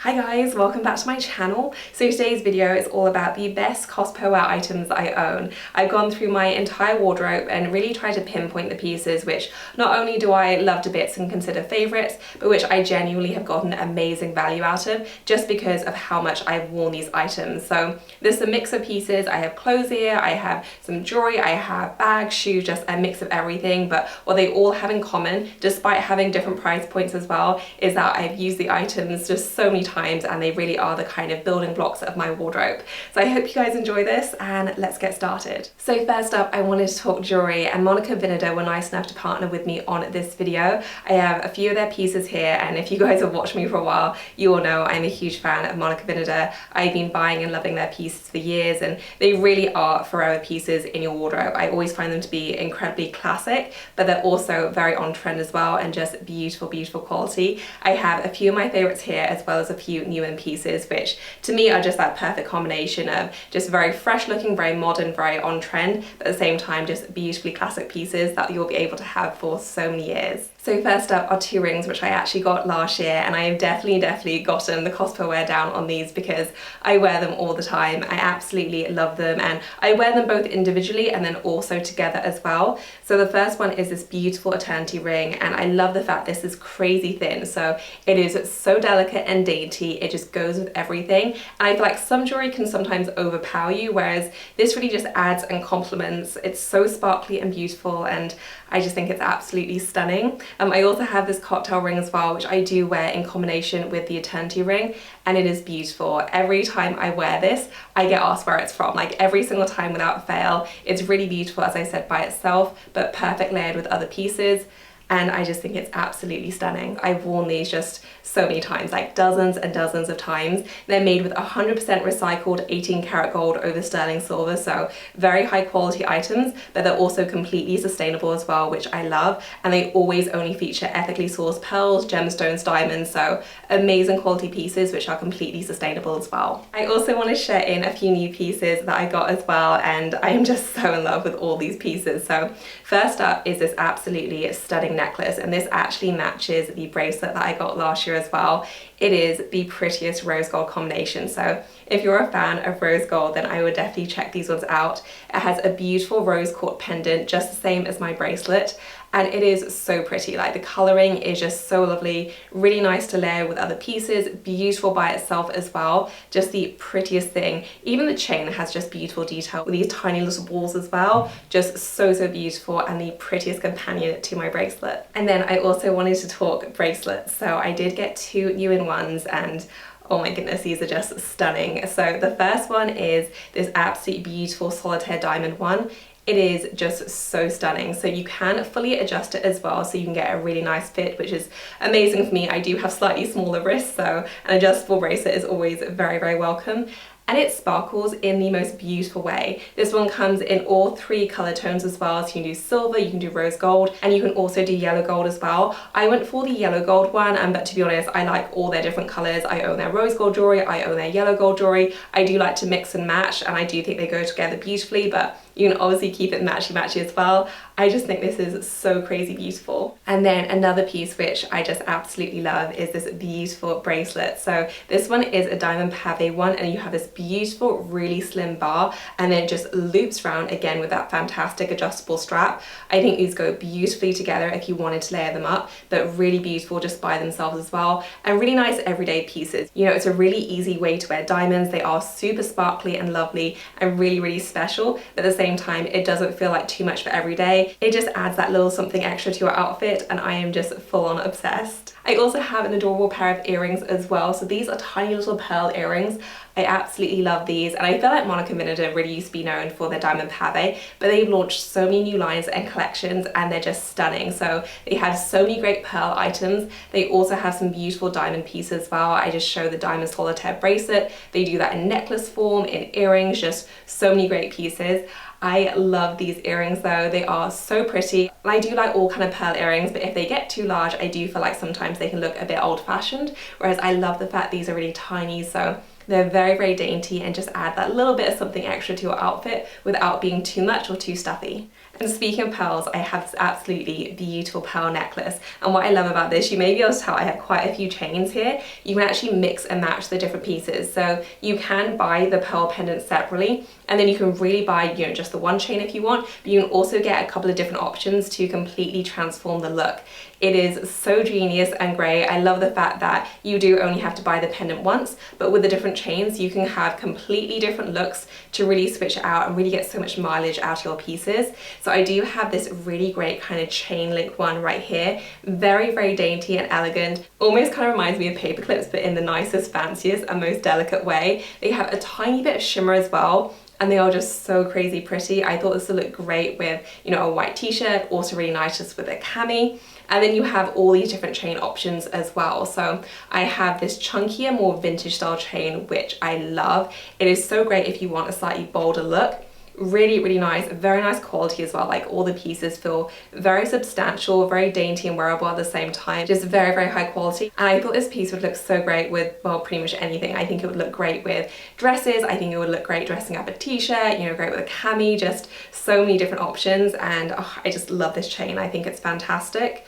Hi guys, welcome back to my channel. So today's video is all about the best cost per wear items I own. I've gone through my entire wardrobe and really tried to pinpoint the pieces which not only do I love to bits and consider favourites, but which I genuinely have gotten amazing value out of just because of how much I've worn these items. So there's a mix of pieces. I have clothes here, I have some jewellery, I have bags, shoes, just a mix of everything. But what they all have in common, despite having different price points as well, is that I've used the items just so many times and they really are the kind of building blocks of my wardrobe. So I hope you guys enjoy this and let's get started. So first up, I wanted to talk jewellery, and Monica Vinader were nice enough to partner with me on this video. I have a few of their pieces here, and if you guys have watched me for a while, you all know I'm a huge fan of Monica Vinader. I've been buying and loving their pieces for years, and they really are forever pieces in your wardrobe. I always find them to be incredibly classic, but they're also very on trend as well and just beautiful, beautiful quality. I have a few of my favourites here as well as a few new in pieces, which to me are just that perfect combination of just very fresh looking, very modern, very on trend, but at the same time just beautifully classic pieces that you'll be able to have for so many years. So first up are two rings which I actually got last year, and I have definitely gotten the cost per wear down on these because I wear them all the time. I absolutely love them, and I wear them both individually and then also together as well. So the first one is this beautiful eternity ring, and I love the fact this is crazy thin, so it is so delicate and dainty. It just goes with everything, and I feel like some jewelry can sometimes overpower you, whereas this really just adds and complements. It's so sparkly and beautiful, and I just think it's absolutely stunning. I also have this cocktail ring as well, which I do wear in combination with the eternity ring, and it is beautiful. Every time I wear this, I get asked where it's from, like every single time without fail. It's really beautiful, as I said, by itself, but perfect layered with other pieces. And I just think it's absolutely stunning. I've worn these just so many times, like dozens and dozens of times. They're made with 100% recycled 18 karat gold over sterling silver, so very high quality items, but they're also completely sustainable as well, which I love. And they always only feature ethically sourced pearls, gemstones, diamonds, so amazing quality pieces which are completely sustainable as well. I also want to share in a few new pieces that I got as well, and I am just so in love with all these pieces. So first up is this absolutely stunning necklace, and this actually matches the bracelet that I got last year as well. It is the prettiest rose gold combination, so if you're a fan of rose gold, then I would definitely check these ones out. It has a beautiful rose quartz pendant, just the same as my bracelet, and it is so pretty. Like the colouring is just so lovely, really nice to layer with other pieces, beautiful by itself as well, just the prettiest thing. Even the chain has just beautiful detail with these tiny little balls as well, just so beautiful, and the prettiest companion to my bracelet. And then I also wanted to talk bracelets, so I did get two new in ones, and oh my goodness, these are just stunning. So the first one is this absolutely beautiful solitaire diamond one. It is just so stunning. So you can fully adjust it as well, so you can get a really nice fit, which is amazing for me. I do have slightly smaller wrists, so an adjustable bracelet is always very welcome. And it sparkles in the most beautiful way. This one comes in all three color tones as well, so you can do silver, you can do rose gold, and you can also do yellow gold as well. I went for the yellow gold one, but to be honest, I like all their different colors. I own their rose gold jewelry, I own their yellow gold jewelry. I do like to mix and match, and I do think they go together beautifully, but you can obviously keep it matchy-matchy as well. I just think this is so crazy beautiful. And then another piece which I just absolutely love is this beautiful bracelet. So this one is a diamond pave one, and you have this beautiful, really slim bar, and then it just loops around again with that fantastic adjustable strap. I think these go beautifully together if you wanted to layer them up, but really beautiful just by themselves as well, and really nice everyday pieces. You know, it's a really easy way to wear diamonds. They are super sparkly and lovely and really special, but at the same time it doesn't feel like too much for every day. It just adds that little something extra to your outfit, and I am just full on obsessed. I also have an adorable pair of earrings as well. So these are tiny little pearl earrings. I absolutely love these, and I feel like Monica Vinader really used to be known for their diamond pave, but they've launched so many new lines and collections, and they're just stunning. So they have so many great pearl items. They also have some beautiful diamond pieces as well. I just show the diamond solitaire bracelet. They do that in necklace form, in earrings, just so many great pieces. I love these earrings though. They are so pretty. I do like all kind of pearl earrings, but if they get too large, I do feel like sometimes they can look a bit old-fashioned, whereas I love the fact these are really tiny, so they're very dainty and just add that little bit of something extra to your outfit without being too much or too stuffy. And speaking of pearls, I have this absolutely beautiful pearl necklace. And what I love about this, you may be able to tell I have quite a few chains here. You can actually mix and match the different pieces. So you can buy the pearl pendant separately, and then you can really buy, you know, just the one chain if you want, but you can also get a couple of different options to completely transform the look. It is so genius and great. I love the fact that you do only have to buy the pendant once, but with the different chains, you can have completely different looks to really switch it out and really get so much mileage out of your pieces. So I do have this really great kind of chain link one right here. Very, very dainty and elegant. Almost kind of reminds me of paper clips, but in the nicest, fanciest and most delicate way. They have a tiny bit of shimmer as well, and they are just so crazy pretty. I thought this would look great with, you know, a white t-shirt, also really nice just with a cami. And then you have all these different chain options as well. So I have this chunkier, more vintage style chain, which I love. It is so great if you want a slightly bolder look. Really, really nice, very nice quality as well. Like all the pieces feel very substantial, very dainty and wearable at the same time. Just very, very high quality. And I thought this piece would look so great with, well, pretty much anything. I think it would look great with dresses. I think it would look great dressing up a t-shirt, you know, great with a cami, just so many different options. And oh, I just love this chain. I think it's fantastic.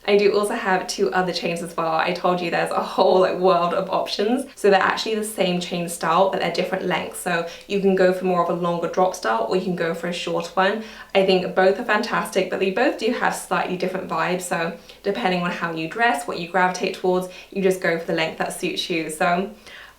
I do also have two other chains as well. I told you there's a whole like world of options. So they're actually the same chain style, but they're different lengths. So you can go for more of a longer drop style, or you can go for a short one. I think both are fantastic, but they both do have slightly different vibes. So depending on how you dress, what you gravitate towards, you just go for the length that suits you. So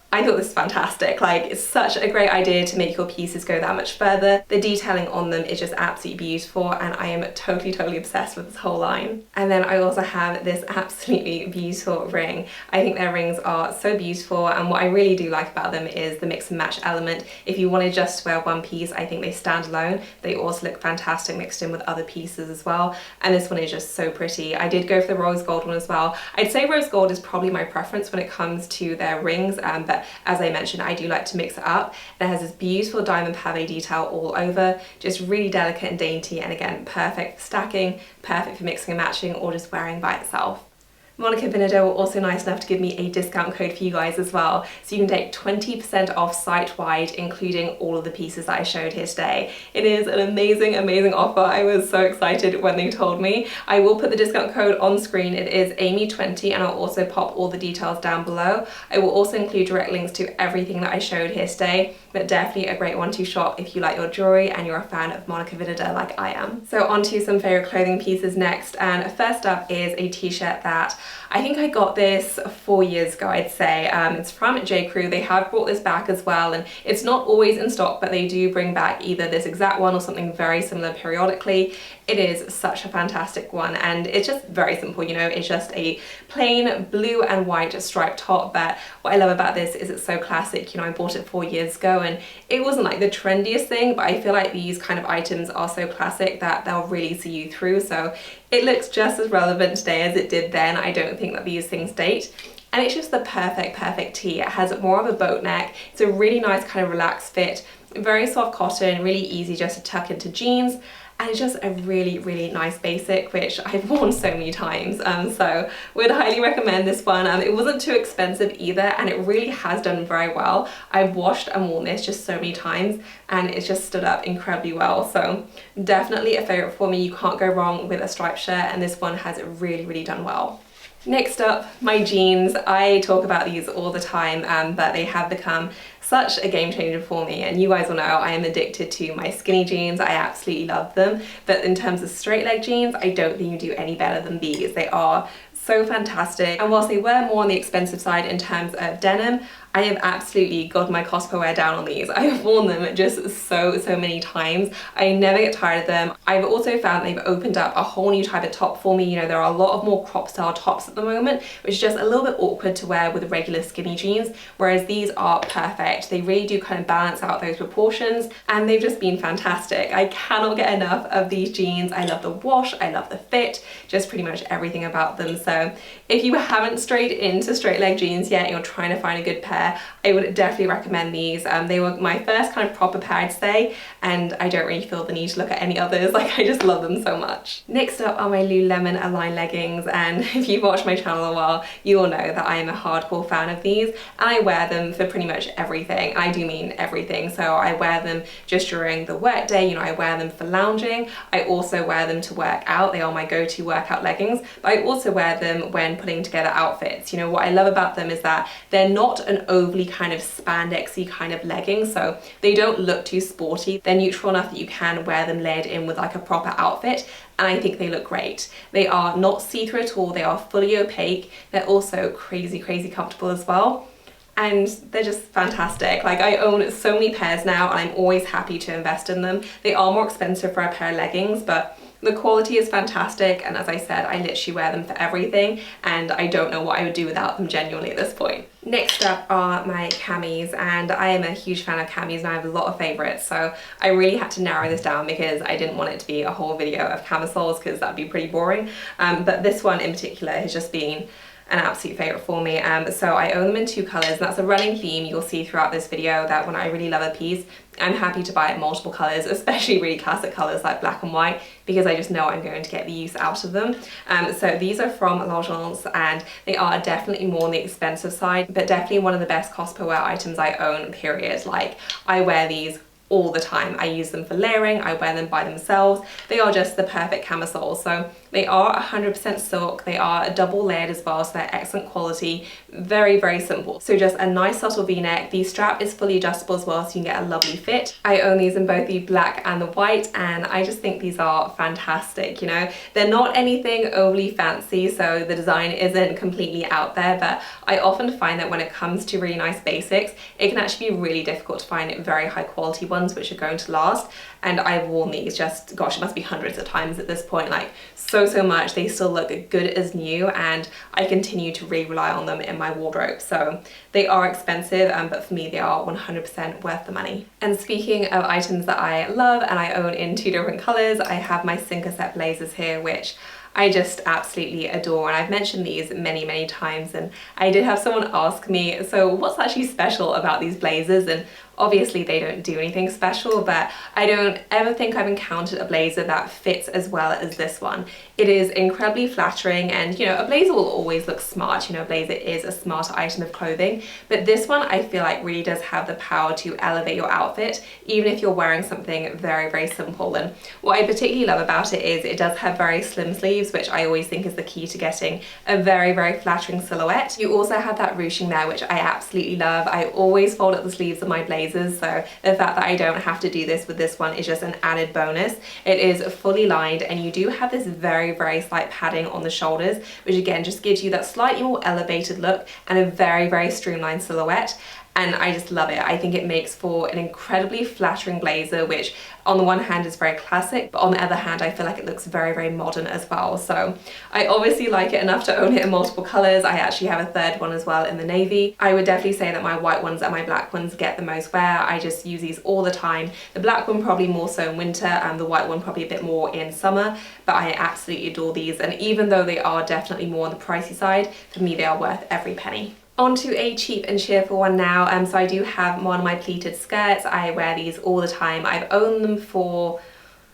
I thought this was fantastic. Like, it's such a great idea to make your pieces go that much further. The detailing on them is just absolutely beautiful, and I am totally, totally obsessed with this whole line. And then I also have this absolutely beautiful ring. I think their rings are so beautiful, and what I really do like about them is the mix and match element. If you wanted just to wear one piece, I think they stand alone. They also look fantastic mixed in with other pieces as well, and this one is just so pretty. I did go for the rose gold one as well. I'd say rose gold is probably my preference when it comes to their rings, but as I mentioned, I do like to mix it up. And it has this beautiful diamond pave detail all over, just really delicate and dainty, and again, perfect for stacking, perfect for mixing and matching, or just wearing by itself. Monica Vinader were also nice enough to give me a discount code for you guys as well, so you can take 20% off site-wide, including all of the pieces that I showed here today. It is an amazing, amazing offer. I was so excited when they told me. I will put the discount code on screen. It is Amy20, and I'll also pop all the details down below. I will also include direct links to everything that I showed here today, but definitely a great one to shop if you like your jewelry and you're a fan of Monica Vinader like I am. So on to some favorite clothing pieces next, and first up is a t-shirt that I think I got this 4 years ago, I'd say. It's from J. Crew. They have brought this back as well, and it's not always in stock, but they do bring back either this exact one or something very similar periodically. It is such a fantastic one, and it's just very simple, you know. It's just a plain blue and white striped top, but what I love about this is it's so classic. You know, I bought it 4 years ago, and it wasn't like the trendiest thing, but I feel like these kind of items are so classic that they'll really see you through. So it looks just as relevant today as it did then. I don't think that these things date. And it's just the perfect tee. It has more of a boat neck. It's a really nice kind of relaxed fit, very soft cotton, really easy just to tuck into jeans. And it's just a really, really nice basic, which I've worn so many times. So would highly recommend this one. It wasn't too expensive either, and it really has done very well. I've washed and worn this just so many times, and it's just stood up incredibly well. So definitely a favorite for me. You can't go wrong with a striped shirt, and this one has really, really done well. Next up, my jeans. I talk about these all the time, but they have become such a game changer for me, and you guys will know I am addicted to my skinny jeans. I absolutely love them, but in terms of straight leg jeans, I don't think you do any better than these. They are so fantastic, and whilst they were more on the expensive side in terms of denim, I have absolutely got my cost per wear down on these. I have worn them just so many times. I never get tired of them. I've also found they've opened up a whole new type of top for me. You know, there are a lot of more crop style tops at the moment, which is just a little bit awkward to wear with regular skinny jeans, whereas these are perfect. They really do kind of balance out those proportions, and they've just been fantastic. I cannot get enough of these jeans. I love the wash, I love the fit, just pretty much everything about them. So So if you haven't strayed into straight leg jeans yet and you're trying to find a good pair, I would definitely recommend these. They were my first kind of proper pair, I'd say, and I don't really feel the need to look at any others. Like, I just love them so much. Next up are my Lululemon Align leggings, and if you've watched my channel a while, you will know that I am a hardcore fan of these, and I wear them for pretty much everything. And I do mean everything. So I wear them just during the work day, you know, I wear them for lounging. I also wear them to work out. They are my go-to workout leggings, but I also wear them when putting together outfits. You know, what I love about them is that they're not an overly kind of spandexy kind of legging, so they don't look too sporty. They're neutral enough that you can wear them layered in with like a proper outfit, and I think they look great. They are not see-through at all, they are fully opaque. They're also crazy comfortable as well, and they're just fantastic. Like, I own so many pairs now and I'm always happy to invest in them. They are more expensive for a pair of leggings, but the quality is fantastic, and as I said, I literally wear them for everything, and I don't know what I would do without them genuinely at this point. Next up are my Camis, and I am a huge fan of Camis and I have a lot of favourites, so I really had to narrow this down because I didn't want it to be a whole video of camisoles because that'd be pretty boring. But this one in particular has just been an absolute favourite for me. So I own them in 2 colours, and that's a running theme. You'll see throughout this video that when I really love a piece, I'm happy to buy it in multiple colours, especially really classic colours like black and white, because I just know I'm going to get the use out of them. So these are from L'Agence, and they are definitely more on the expensive side, but definitely one of the best cost per wear items I own, period. Like, I wear these all the time. I use them for layering, I wear them by themselves. They are just the perfect camisole. So they are 100% silk, they are double layered as well, so they're excellent quality, very simple. So just a nice subtle v-neck. The strap is fully adjustable as well, so you can get a lovely fit. I own these in both the black and the white, and I just think these are fantastic. You know, they're not anything overly fancy, so the design isn't completely out there, but I often find that when it comes to really nice basics, it can actually be really difficult to find very high quality ones which are going to last. And I've worn these just, gosh, it must be hundreds of times at this point, like so much. They still look good as new, and I continue to really rely on them in my wardrobe. So they are expensive, but for me they are 100% worth the money. And speaking of items that I love and I own in 2 different colours, I have my sinker set blazers here, which I just absolutely adore, and I've mentioned these many times, and I did have someone ask me, so what's actually special about these blazers? And obviously they don't do anything special, but I don't ever think I've encountered a blazer that fits as well as this one. It is incredibly flattering, and you know, a blazer will always look smart. You know, a blazer is a smart item of clothing, but this one I feel like really does have the power to elevate your outfit, even if you're wearing something very simple. And what I particularly love about it is it does have very slim sleeves, which I always think is the key to getting a very flattering silhouette. You also have that ruching there, which I absolutely love. I always fold up the sleeves of my blazers, so the fact that I don't have to do this with this one is just an added bonus. It is fully lined, and you do have this very slight padding on the shoulders, which again just gives you that slightly more elevated look and a very streamlined silhouette. And I just love it. I think it makes for an incredibly flattering blazer, which on the one hand is very classic, but on the other hand I feel like it looks very modern as well. So I obviously like it enough to own it in multiple colours. I actually have a 3rd one as well in the navy. I would definitely say that my white ones and my black ones get the most wear. I just use these all the time. The black one probably more so in winter, and the white one probably a bit more in summer, but I absolutely adore these, and even though they are definitely more on the pricey side, for me they are worth every penny. On to a cheap and cheerful one now. So I do have one of my pleated skirts. I wear these all the time. I've owned them for,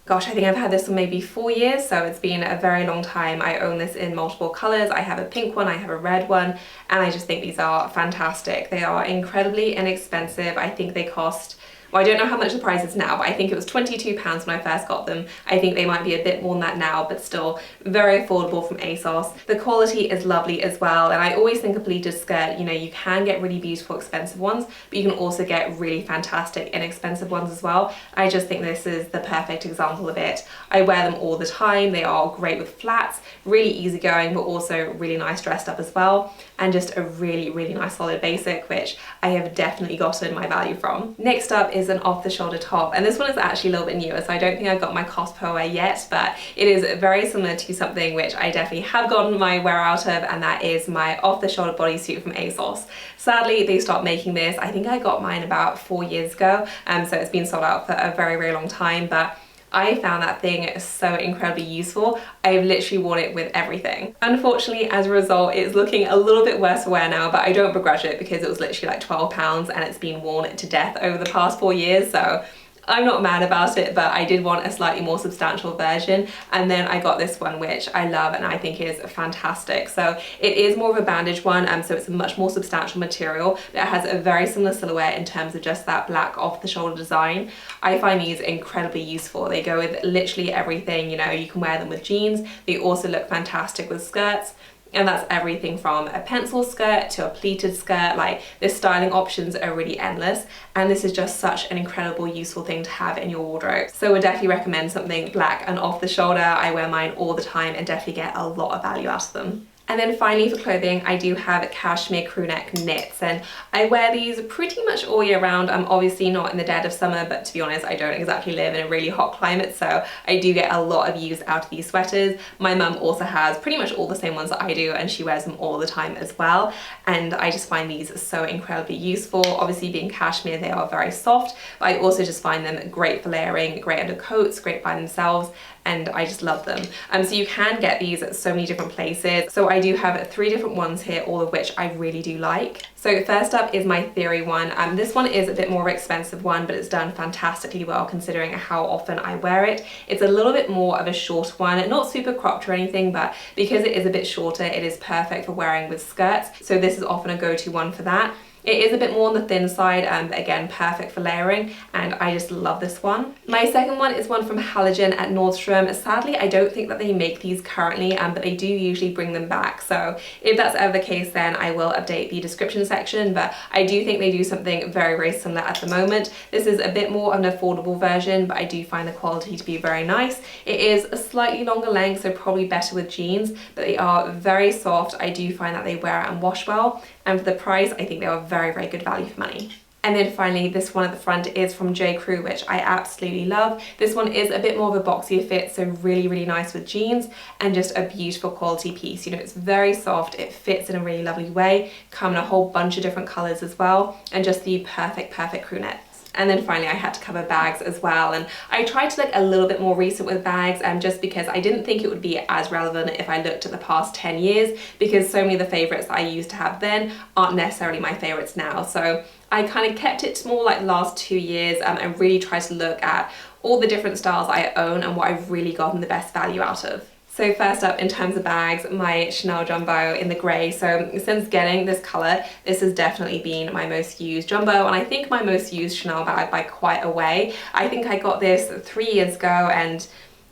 gosh, I think I've had this for maybe 4 years, so it's been a very long time. I own this in multiple colours. I have a pink one, I have a red one, and I just think these are fantastic. They are incredibly inexpensive. I think they cost, well, I don't know how much the price is now, but I think it was £22 when I first got them. I think they might be a bit more than that now, but still very affordable from Asos. The quality is lovely as well, and I always think a pleated skirt, you know, you can get really beautiful expensive ones, but you can also get really fantastic inexpensive ones as well. I just think this is the perfect example of it. I wear them all the time. They are great with flats, really easygoing, but also really nice dressed up as well, and just a really nice solid basic, which I have definitely gotten my value from. Next up is an off-the-shoulder top, and this one is actually a little bit newer, so I don't think I've got my cost per wear yet, but it is very similar to something which I definitely have gotten my wear out of, and that is my off-the-shoulder bodysuit from Asos. Sadly, they stopped making this. I think I got mine about 4 years ago, so it's been sold out for a very long time, but I found that thing so incredibly useful. I've literally worn it with everything. Unfortunately, as a result, it's looking a little bit worse for wear now, but I don't begrudge it because it was literally like £12 and it's been worn to death over the past 4 years, so I'm not mad about it, but I did want a slightly more substantial version, and then I got this one which I love and I think is fantastic. So it is more of a bandage one, so it's a much more substantial material, but it has a very similar silhouette in terms of just that black off the shoulder design. I find these incredibly useful. They go with literally everything, you know, you can wear them with jeans. They also look fantastic with skirts. And that's everything from a pencil skirt to a pleated skirt. Like, the styling options are really endless, and this is just such an incredible useful thing to have in your wardrobe. So I would definitely recommend something black and off the shoulder. I wear mine all the time and definitely get a lot of value out of them. And then finally for clothing, I do have Cashmere Crewneck knits, and I wear these pretty much all year round. I'm obviously not in the dead of summer, but to be honest, I don't exactly live in a really hot climate, so I do get a lot of use out of these sweaters. My mum also has pretty much all the same ones that I do, and she wears them all the time as well, and I just find these so incredibly useful. Obviously, being cashmere, they are very soft, but I also just find them great for layering, great under coats, great by themselves, and I just love them. So you can get these at so many different places. So I do have 3 different ones here, all of which I really do like. So first up is my Theory one. This one is a bit more of an expensive one, but it's done fantastically well considering how often I wear it. It's a little bit more of a short one, not super cropped or anything, but because it is a bit shorter, it is perfect for wearing with skirts. So this is often a go-to one for that. It is a bit more on the thin side, but again, perfect for layering, and I just love this one. My second one is one from Halogen at Nordstrom. Sadly, I don't think that they make these currently, but they do usually bring them back. So if that's ever the case, then I will update the description section, but I do think they do something very, very similar at the moment. This is a bit more of an affordable version, but I do find the quality to be very nice. It is a slightly longer length, so probably better with jeans, but they are very soft. I do find that they wear and wash well, and for the price, I think they are very, very good value for money. And then finally, this one at the front is from J. Crew, which I absolutely love. This one is a bit more of a boxier fit, so really, really nice with jeans, and just a beautiful quality piece. You know, it's very soft, it fits in a really lovely way, come in a whole bunch of different colors as well, and just the perfect crew neck. And then finally I had to cover bags as well, and I tried to look a little bit more recent with bags, just because I didn't think it would be as relevant if I looked at the past 10 years, because so many of the favorites that I used to have then aren't necessarily my favorites now. So I kind of kept it to more like the last 2 years, and really tried to look at all the different styles I own and what I've really gotten the best value out of. So first up, in terms of bags, my Chanel Jumbo in the grey. So since getting this colour, this has definitely been my most used Jumbo, and I think my most used Chanel bag by quite a way. I think I got this 3 years ago, and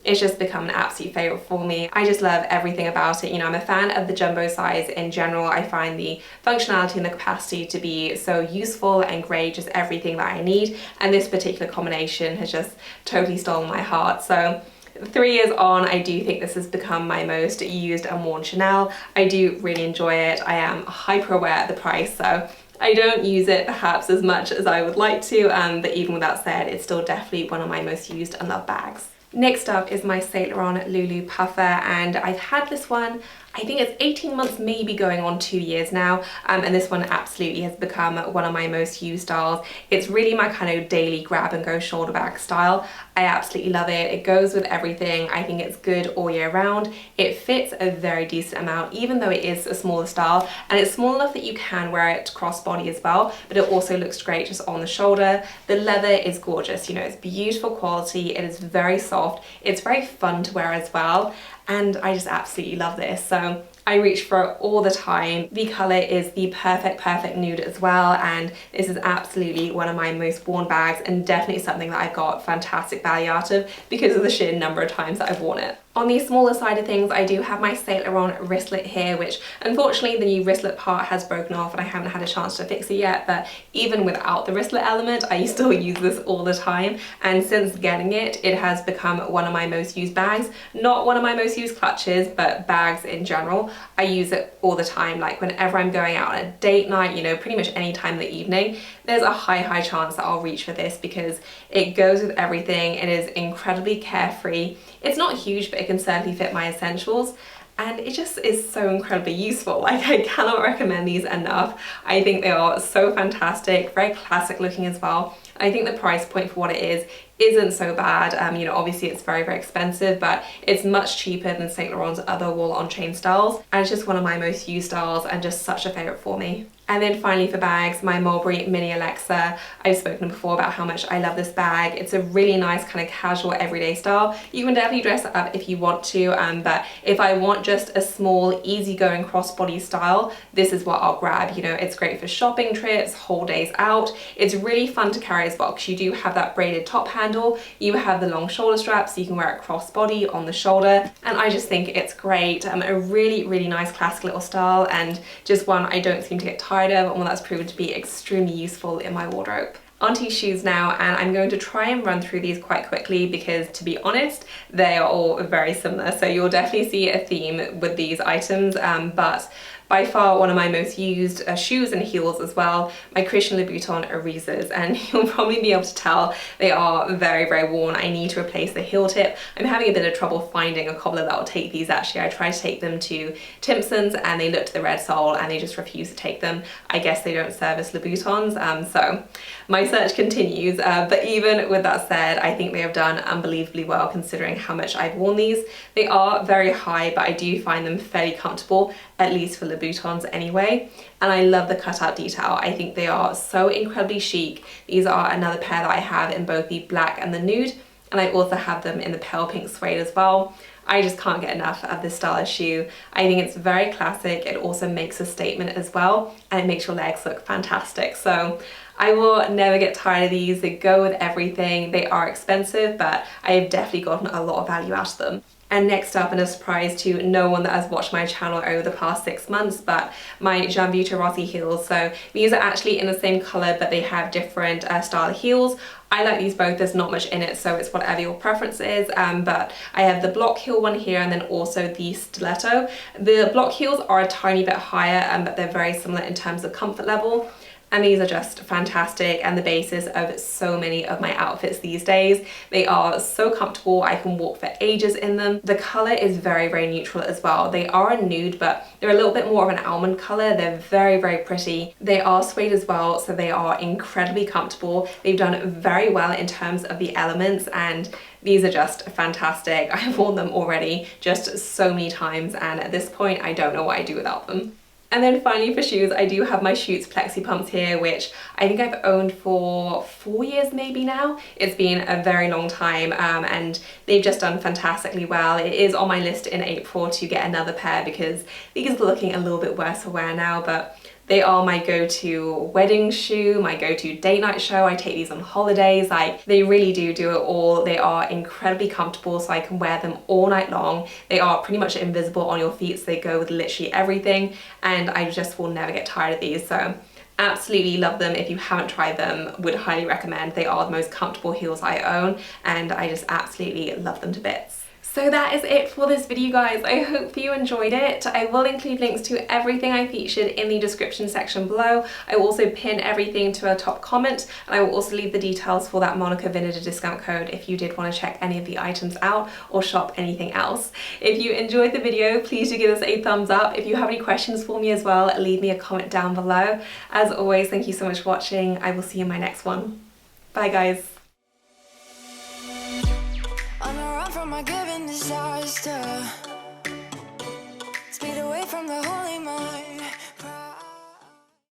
it's just become an absolute favourite for me. I just love everything about it. You know, I'm a fan of the jumbo size in general. I find the functionality and the capacity to be so useful and great, just everything that I need. And this particular combination has just totally stolen my heart. So 3 years on, I do think this has become my most used and worn Chanel. I do really enjoy it. I am hyper aware of the price, so I don't use it perhaps as much as I would like to, but even with that said, it's still definitely one of my most used and loved bags. Next up is my Saint Laurent Lulu Puffer, and I've had this one, I think it's 18 months, maybe going on 2 years now, and this one absolutely has become one of my most used styles. It's really my kind of daily grab and go shoulder bag style. I absolutely love it. It goes with everything. I think it's good all year round. It fits a very decent amount, even though it is a smaller style, and it's small enough that you can wear it crossbody as well, but it also looks great just on the shoulder. The leather is gorgeous, you know, it's beautiful quality, it is very soft, it's very fun to wear as well, and I just absolutely love this. So I reach for it all the time. The colour is the perfect nude as well, and this is absolutely one of my most worn bags, and definitely something that I've got fantastic value out of because of the sheer number of times that I've worn it. On the smaller side of things, I do have my Saint Laurent wristlet here, which unfortunately the new wristlet part has broken off and I haven't had a chance to fix it yet, but even without the wristlet element, I still use this all the time, and since getting it, it has become one of my most used bags. Not one of my most used clutches, but bags in general. I use it all the time, like whenever I'm going out on a date night, you know, pretty much any time in the evening, there's a high chance that I'll reach for this because it goes with everything. It is incredibly carefree. It's not huge, but it can certainly fit my essentials, and it just is so incredibly useful. Like, I cannot recommend these enough. I think they are so fantastic, very classic looking as well. I think the price point for what it is isn't so bad. You know, obviously it's very, very expensive, but it's much cheaper than Saint Laurent's other wall on chain styles, and it's just one of my most used styles and just such a favorite for me. And then finally for bags, my Mulberry Mini Alexa. I've spoken before about how much I love this bag. It's a really nice kind of casual everyday style. You can definitely dress it up if you want to, but if I want just a small, easygoing crossbody style, this is what I'll grab. You know, it's great for shopping trips, whole days out. It's really fun to carry as well because you do have that braided top handle. You have the long shoulder strap so you can wear it crossbody on the shoulder. And I just think it's great. A really, really nice classic little style, and just one I don't seem to get tired of, and one that's proven to be extremely useful in my wardrobe. Onto shoes now, and I'm going to try and run through these quite quickly because, to be honest, they are all very similar. So you'll definitely see a theme with these items, but by far one of my most used shoes and heels as well, my Christian Lebuton Arisas, and you'll probably be able to tell they are very, very worn. I need to replace the heel tip. I'm having a bit of trouble finding a cobbler that will take these actually. I tried to take them to Timpson's and they looked at the red sole and they just refused to take them. I guess they don't service Lebutons, so my search continues, but even with that said, I think they have done unbelievably well considering how much I've worn these. They are very high, but I do find them fairly comfortable, at least for Lebutons anyway, and I love the cutout detail. I think they are so incredibly chic. These are another pair that I have in both the black and the nude, and I also have them in the pale pink suede as well. I just can't get enough of this style of shoe. I think it's very classic. It also makes a statement as well, and it makes your legs look fantastic. So I will never get tired of these. They go with everything. They are expensive, but I have definitely gotten a lot of value out of them. And next up, and a surprise to no one that has watched my channel over the past 6 months, but my Gianvito Rossi heels. So these are actually in the same color, but they have different style heels. I like these both. There's not much in it, so it's whatever your preference is, but I have the block heel one here and then also the stiletto. The block heels are a tiny bit higher, but they're very similar in terms of comfort level. And these are just fantastic and the basis of so many of my outfits these days. They are so comfortable. I can walk for ages in them. The color is very, very neutral as well. They are a nude, but they're a little bit more of an almond color. They're very, very pretty. They are suede as well, so they are incredibly comfortable. They've done very well in terms of the elements, and these are just fantastic. I've worn them already just so many times, and at this point, I don't know what I'd do without them. And then finally for shoes, I do have my Schutz Plexi Pumps here, which I think I've owned for 4 years maybe now. It's been a very long time, and they've just done fantastically well. It is on my list in April to get another pair because these are looking a little bit worse for wear now, but they are my go-to wedding shoe, my go-to date night show. I take these on holidays. Like, they really do it all. They are incredibly comfortable, so I can wear them all night long. They are pretty much invisible on your feet, so they go with literally everything, and I just will never get tired of these. So absolutely love them. If you haven't tried them, would highly recommend. They are the most comfortable heels I own, and I just absolutely love them to bits. So that is it for this video, guys. I hope you enjoyed it. I will include links to everything I featured in the description section below. I will also pin everything to a top comment, and I will also leave the details for that Monica Vinader discount code if you did want to check any of the items out or shop anything else. If you enjoyed the video, please do give us a thumbs up. If you have any questions for me as well, leave me a comment down below. As always, thank you so much for watching. I will see you in my next one. Bye, guys. From my given disaster, speed away from the